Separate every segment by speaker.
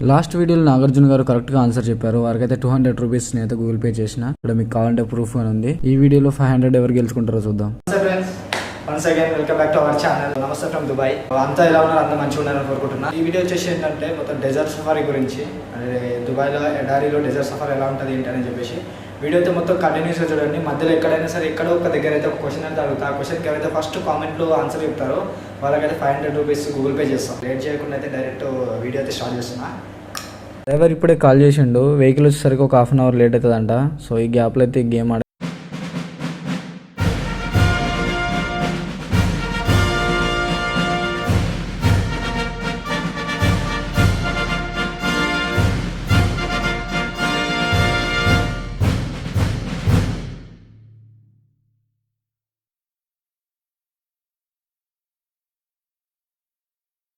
Speaker 1: Last వీడియోలో నాగార్జున గారు correct గా ఆన్సర్ చెప్పారు. వారికైతే 200 రూపీస్ నేనైతే గూగుల్ పే చేసిన. ఇక్కడ మీకు కావాలంటే ప్రూఫ్ అని ఉంది. ఈ వీడియోలో 500 ఎవరు గెలుచుకుంటారో చూద్దాం.
Speaker 2: Once again welcome back to our channel. నమస్తే ఫ్రమ్ దుబాయ్. అంతా ఎలా ఉన్నారు? అంతా మంచిగా ఉన్నారని కోరుకుంటున్నా. ఈ వీడియో వచ్చేసి ఏంటంటే మొత్తం డెజర్ట్ సఫారీ గురించి, అంటే దుబాయ్లో ఎడారిలో డెజర్ట్ సఫారీ ఎలా ఉంటుంది ఏంటి అని చెప్పేసి వీడియో అయితే మొత్తం కంటిన్యూస్గా చూడండి. మధ్యలో ఎక్కడైనా సరే ఎక్కడో ఒక దగ్గర అయితే ఒక క్వశ్చన్ అయితే అడుగుతా. ఆ క్వశ్చన్కి ఎవరైతే ఫస్ట్ కామెంట్లో ఆన్సర్ చెప్తారో వాళ్ళకైతే 500 రూపీస్ గూగుల్ పే చేస్తాం. లేట్ చేయకుండా అయితే డైరెక్ట్ వీడియో అయితే స్టార్ట్ చేస్తున్నా.
Speaker 1: డ్రైవర్ ఇప్పుడే కాల్ చేసిండు. వెహికల్ వచ్చేసరికి ఒక 1/2 అవర్ లేట్ అవుతుందంట. సో ఈ గ్యాప్లో అయితే గేమ్ ఆడ.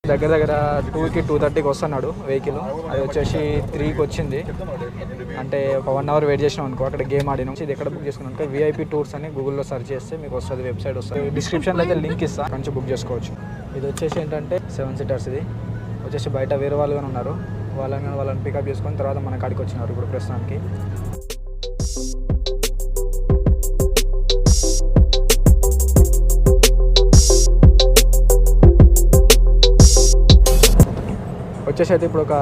Speaker 2: దగ్గర దగ్గర 2కి 2:30కి వస్తున్నాడు వెహికల్. అది వచ్చేసి 3కి వచ్చింది. అంటే ఒక 1 అవర్ వెయిట్ చేసినాం అనుకో. అక్కడ గేమ్ ఆడినాం. ఇది ఎక్కడ బుక్ చేసుకున్నాం అంటే VIP టూర్స్ అని గూగుల్లో సెర్చ్ చేస్తే మీకు వస్తుంది, వెబ్సైట్ వస్తుంది. డిస్క్రిప్షన్లో అయితే లింక్ ఇస్తాను, కొంచెం బుక్ చేసుకోవచ్చు. ఇది వచ్చేసి ఏంటంటే 7 సీటర్స్. ఇది వచ్చేసి బయట వేరే వాళ్ళు కానీ ఉన్నారు. వాళ్ళని పికప్ చేసుకొని తర్వాత మన కాడికి వచ్చినారు ఇప్పుడు ప్రస్తుతానికి. వచ్చేసి అయితే ఇప్పుడు ఒక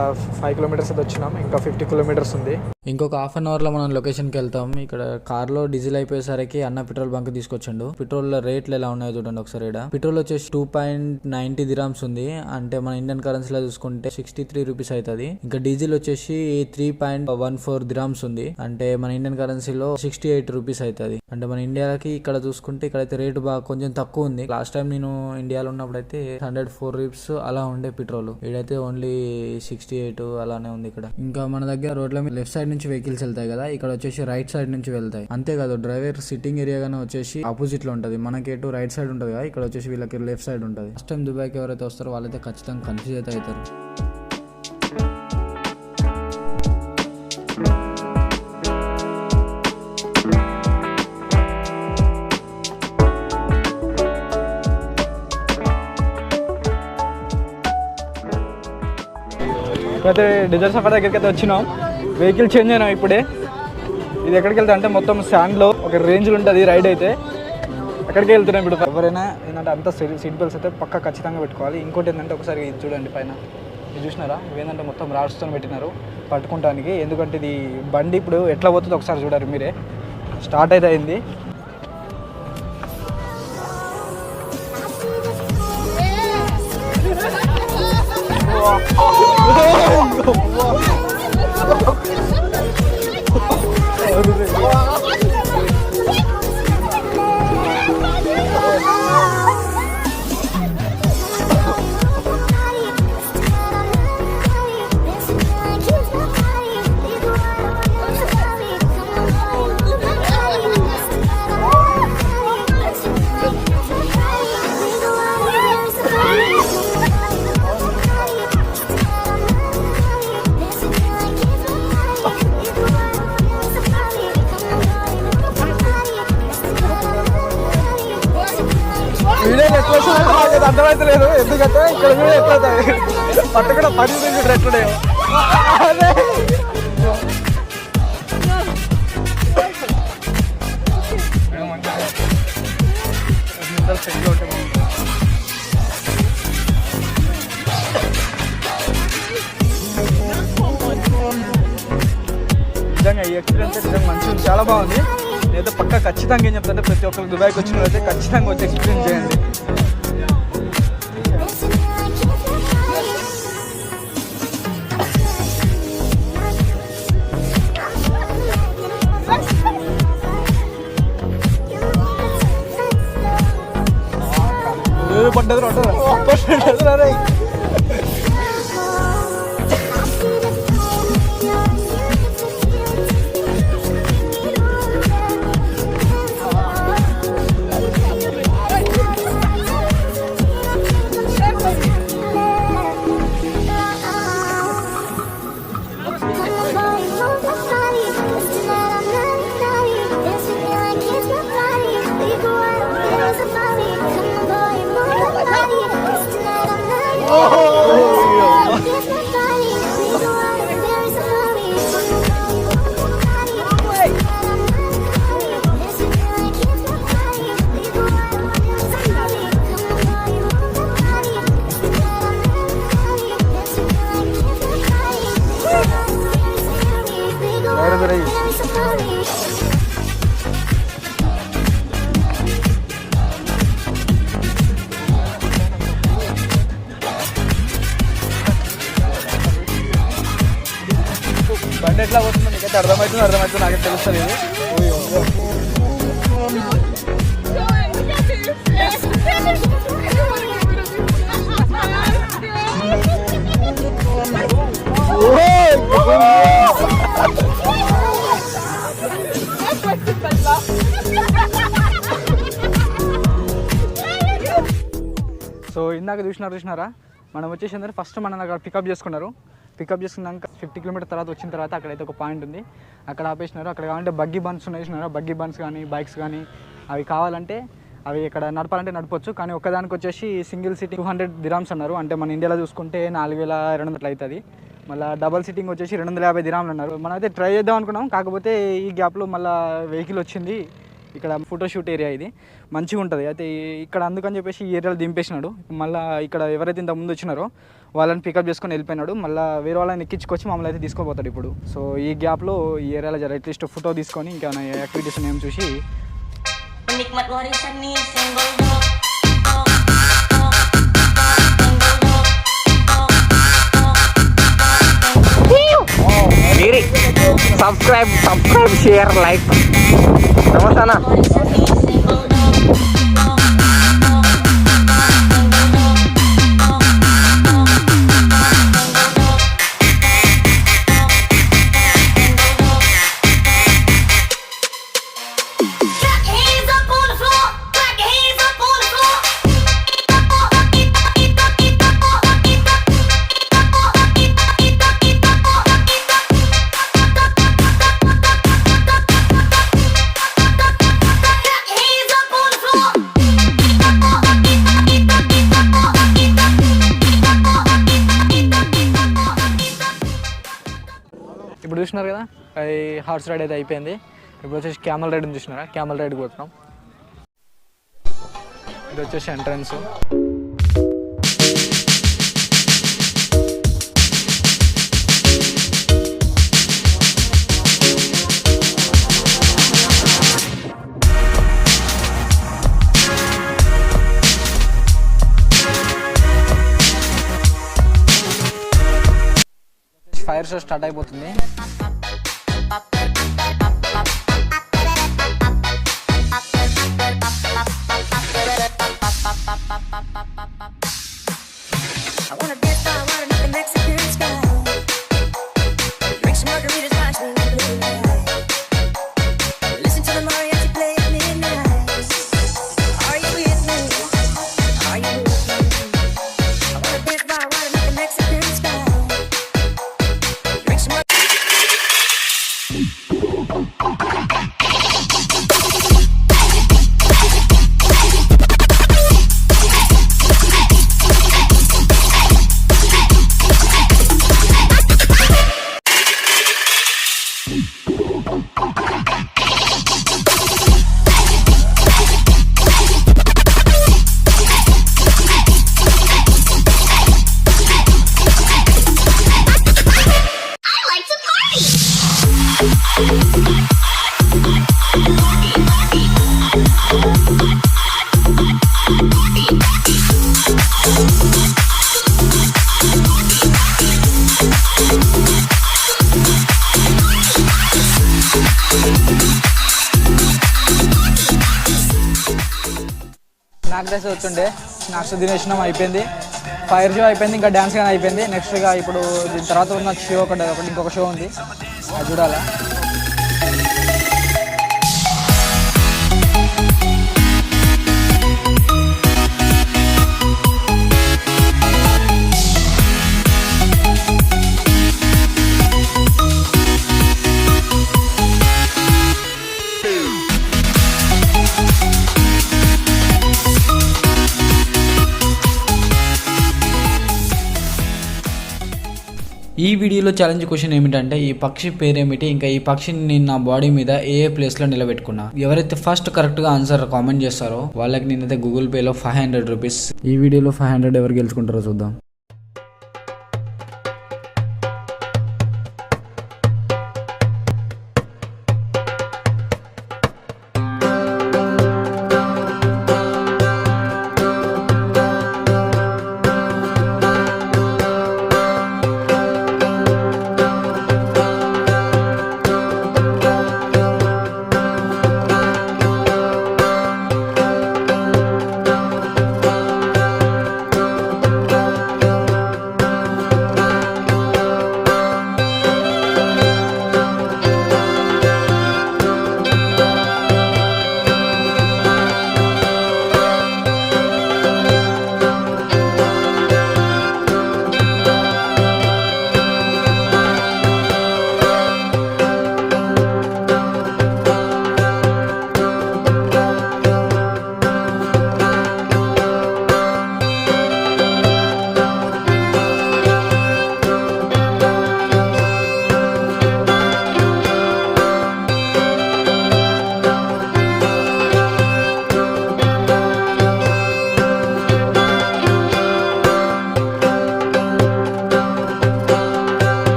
Speaker 2: 5 కిలోమీటర్స్ అయితే వచ్చినాం. ఇంకా 50 కిలోమీటర్స్ ఉంది.
Speaker 1: ఇంకొక 1/2 అవర్లో మనం లొకేషన్కి వెళ్తాం. ఇక్కడ కార్లో డీజిల్ అయిపోయేసరికి అన్న పెట్రోల్ బంక్ తీసుకొచ్చిండు. పెట్రోల్ రేట్లు ఎలా ఉన్నాయో చూడండి ఒకసారి. పెట్రోల్ వచ్చేసి 2.90 dirhams ఉంది. అంటే మన ఇండియన్ కరెన్సీలో చూసుకుంటే 63 రూపీస్ అవుతుంది. ఇంకా డీజిల్ వచ్చేసి 3.14 dirhams ఉంది. అంటే మన ఇండియన్ కరెన్సీలో 68 రూపీస్ అవుతుంది. అంటే మన ఇండియాకి ఇక్కడ చూసుకుంటే ఇక్కడైతే రేటు బాగా కొంచెం తక్కువ ఉంది. లాస్ట్ టైం నేను ఇండియాలో ఉన్నప్పుడు అయితే 104 రూపీస్ అలా ఉండే పెట్రోల్. ఇక్కడైతే ఓన్లీ 68 అలానే ఉంది ఇక్కడ. ఇంకా మన దగ్గర రోడ్ల మీద లెఫ్ట్ సైడ్ నుంచి వెహికల్స్ వెళ్తాయి కదా, ఇక్కడ వచ్చేసి రైట్ సైడ్ నుంచి వెళ్తాయి. అంతేకాదు డ్రైవర్ సిట్టింగ్ ఏరియా గానే వచ్చేసి ఆపోజిట్ లో ఉంటది. మనకి ఎటు రైట్ సైడ్ ఉంటది కదా, ఇక్కడ వచ్చేసి వీళ్ళకి లెఫ్ట్ సైడ్ ఉంటది. ఫస్ట్ టైం దుబాయ్కి ఎవరైతే వస్తారో వాళ్ళైతే ఖచ్చితంగా కన్ఫ్యూజ్ అయితే అవుతారు.
Speaker 2: అయితే డెజర్ట్ సఫారీ దగ్గరికి అయితే వచ్చినాం. వెహికల్ చేంజ్ అయినాం ఇప్పుడే. ఇది ఎక్కడికి వెళ్తా అంటే మొత్తం శాండ్లో ఒక రేంజ్లో ఉంటుంది రైడ్ అయితే. అక్కడికి వెళ్తున్నాం ఇప్పుడు. ఎవరైనా ఏంటంటే అంత సీట్ బెల్ట్స్ అయితే పక్కా ఖచ్చితంగా పెట్టుకోవాలి. ఇంకోటి ఏంటంటే ఒకసారి ఇది చూడండి పైన, ఇది చూసినారా? ఇవేంటంటే మొత్తం రాడ్స్తో పెట్టినారు పట్టుకుంటానికి. ఎందుకంటే ఇది బండి ఇప్పుడు ఎట్లా పోతుందో ఒకసారి చూడారు మీరే. స్టార్ట్ అయితే అయింది. వీడియోలు ఎట్లా వస్తున్నాయి అర్థమైతే లేదు. ఎందుకంటే ఇక్కడ వీడియో ఎట్లా పట్టుకున్న 10 నిమిషాలు ఎట్లున్నాయో. నిజంగా ఈ ఎక్స్పీరియన్స్ నిజంగా మంచిగా చాలా బాగుంది. నేనైతే పక్కా ఖచ్చితంగా ఏం చెప్తానంటే ప్రతి ఒక్కరికి దుబాయ్కి వచ్చిన వాళ్ళైతే ఖచ్చితంగా వచ్చి ఎక్స్పీరియన్స్ చేయండి. పడ్డది
Speaker 3: బండి ఎట్లా పోతుందో నీకైతే అర్థమవుతుంది నాకే తెలుస్తుంది ఇది. సో ఇందాక చూసినారా మనం వచ్చేసిందని ఫస్ట్ మనం అక్కడ పికప్ చేసుకున్నాక 50 కిలోమీటర్ తర్వాత వచ్చిన తర్వాత అక్కడైతే ఒక పాయింట్ ఉంది, అక్కడ ఆపేసినారు. అక్కడ కావాలంటే బగ్గీ బన్స్ ఉన్నాయి, బగ్గీ బన్స్ కానీ బైక్స్ కానీ అవి కావాలంటే అవి ఇక్కడ నడపాలంటే నడపొచ్చు. కానీ ఒక్కదానికి వచ్చేసి సింగిల్ సీటింగ్ 200 dirhams అన్నారు. అంటే మన ఇండియాలో చూసుకుంటే 4200 అవుతుంది. మళ్ళీ డబల్ సీటింగ్ వచ్చేసి 250 dirhams అన్నారు. మనం అయితే ట్రై చేద్దాం అనుకున్నాం. కాకపోతే ఈ గ్యాప్లో మళ్ళీ వెహికల్ వచ్చింది. ఇక్కడ ఫోటోషూట్ ఏరియా ఇది మంచిగా ఉంటుంది. అయితే ఇక్కడ అందుకని చెప్పేసి ఈ ఏరియాలో దింపేసినాడు. మళ్ళీ ఇక్కడ ఎవరైతే ఇంత ముందు వచ్చినారో వాళ్ళని పికప్ చేసుకొని వెళ్ళిపోయినాడు. మళ్ళీ వేరే వాళ్ళని ఎక్కించుకొచ్చి మమ్మల్ని అయితే తీసుకోపోతాడు ఇప్పుడు. సో ఈ గ్యాప్లో ఈ ఏరియాలో జర అట్లీస్ట్ ఫోటో తీసుకొని ఇంకేమైనా యాక్టివిటీస్ ఏం చూసి
Speaker 4: సబ్స్క్రైబ్ షేర్ లైక్. నమస్తేనా.
Speaker 3: ఇప్పుడు చూసినారు కదా, అది హార్స్ రైడ్ అయితే అయిపోయింది. ఇప్పుడు వచ్చేసి క్యామల్ రైడ్ చూసినారా, క్యామల్ రైడ్కి పోతున్నాం. ఇది వచ్చేసి ఎంట్రన్స్. ఫైర్ షో స్టార్ట్ అయిపోతుంది. స్నాక్స్ వచ్చుండే, స్నాక్స్ తినేసినాం, అయిపోయింది. ఫైర్ షో అయిపోయింది, ఇంకా డ్యాన్స్ కానీ అయిపోయింది. నెక్స్ట్ ఇక ఇప్పుడు దీని తర్వాత ఉన్న షో ఒకటి ఇంకొక షో ఉంది, అది చూడాలా.
Speaker 1: ఈ వీడియోలో ఛాలెంజ్ క్వశ్చన్ ఏమిటంటే ఈ పక్షి పేరేమిటి, ఇంకా ఈ పక్షిని నేను నా బాడీ మీద ఏ ప్లేస్లో నిలబెట్టుకున్నా. ఎవరైతే ఫస్ట్ కరెక్ట్గా ఆన్సర్ కామెంట్ చేస్తారో వాళ్ళకి నేనైతే గూగుల్ పేలో 500 రూపీస్. ఈ వీడియోలో 500 ఎవరు గెలుచుకుంటారో చూద్దాం.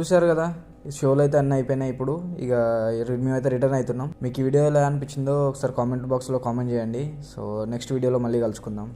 Speaker 1: చూశారు కదా, ఈ షోలు అయితే అన్నీ అయిపోయినాయి. ఇప్పుడు ఇక మేమైతే రిటర్న్ అవుతున్నాం. మీకు ఈ వీడియో ఎలా అనిపించిందో ఒకసారి కామెంట్ బాక్స్లో కామెంట్ చేయండి. సో నెక్స్ట్ వీడియోలో మళ్ళీ కలుసుకుందాం.